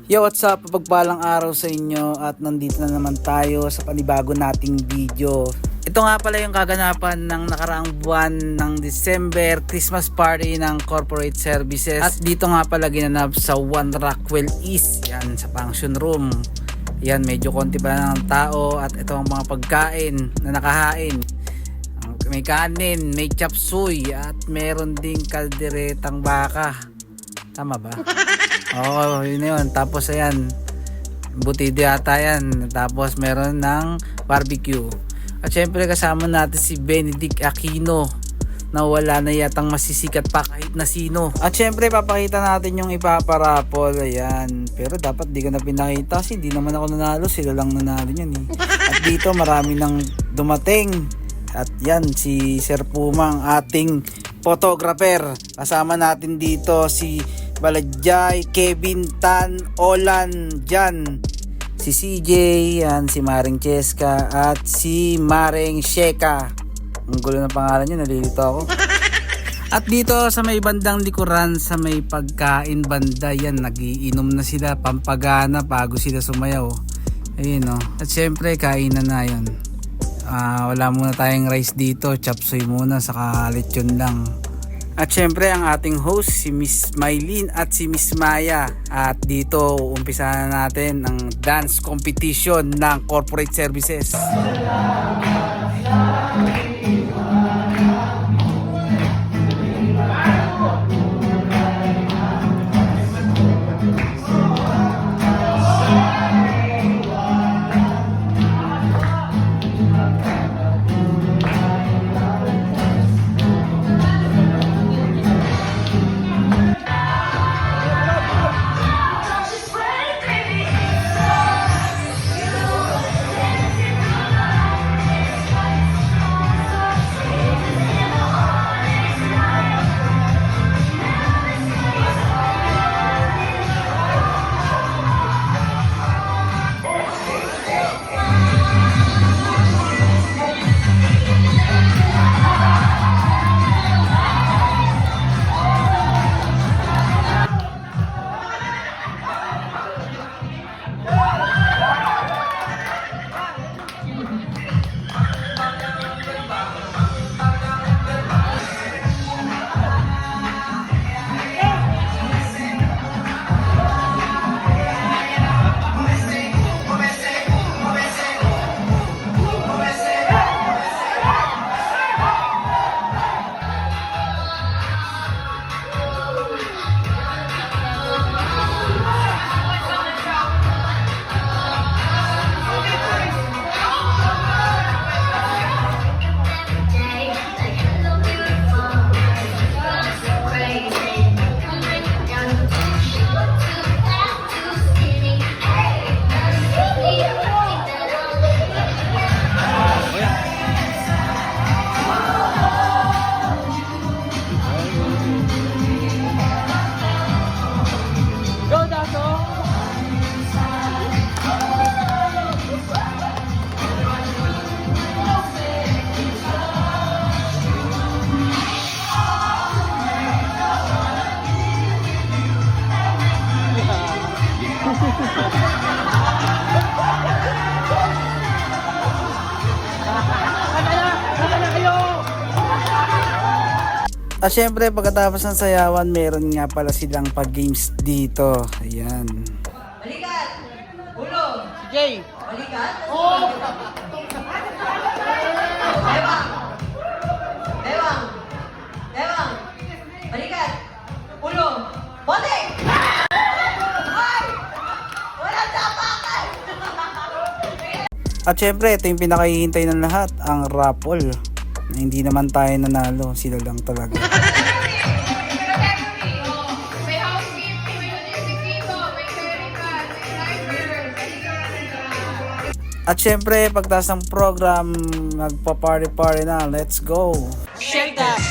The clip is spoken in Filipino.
Yo, what's up? Pagpalang araw sa inyo at nandito na naman tayo sa panibago nating video. Ito nga pala yung kaganapan ng nakaraang buwan ng December, Christmas party ng corporate services. At dito nga pala ginanap sa One Rockwell East, yan sa function room. Yan, medyo konti pa ng tao at ito ang mga pagkain na nakahain. May kanin, may chop suey at meron ding kalderetang baka. Tama ba? Oo, yun yun. Tapos ayan, butido yata yan. Tapos meron ng barbecue. At syempre kasama natin si Benedict Aquino na wala na yatang masisikat pa kahit na sino. At syempre papakita natin yung ipaparapol. Ayan. Pero dapat di ko na pinakita kasi di naman ako nanalo. Sila lang nanalo yan eh. At dito marami nang dumating. At yan si Sir Pumang, ating photographer. Kasama natin dito si Balajay, Kevin Tan, Olan, Jan, si CJ, yan, si Maring Cheska at si Maring Sheka. Ang gulo ng pangalan niya, nalilito ako. At dito sa may bandang likuran, sa may pagkain banda, yan, nagiinom na sila, pampagana bago sila sumayaw. Ayun o. At syempre kainan na yun. Wala muna tayong rice dito, chop suey muna, saka lechon lang. At syempre ang ating host si Miss Mylene at si Miss Maya. At dito umpisa na natin ang dance competition ng corporate services. At syempre pagkatapos ng sayawan, meron nga pala silang pag-games dito. Ayan. Balikat! Ulo! Si Jay! Balikat? Oo! Dewang! Dewang! Dewang! Balikat! Ulo! Bote! Ay! Walang tapakan! At syempre ito yung pinakahihintay ng lahat, ang raffle. Na hindi naman tayo nanalo, sila lang talaga. May housekeeping, may logistic dito, may clearing pad, may driver. At syempre pagtaas ng program, nagpa-party-party na, let's go! Shake that!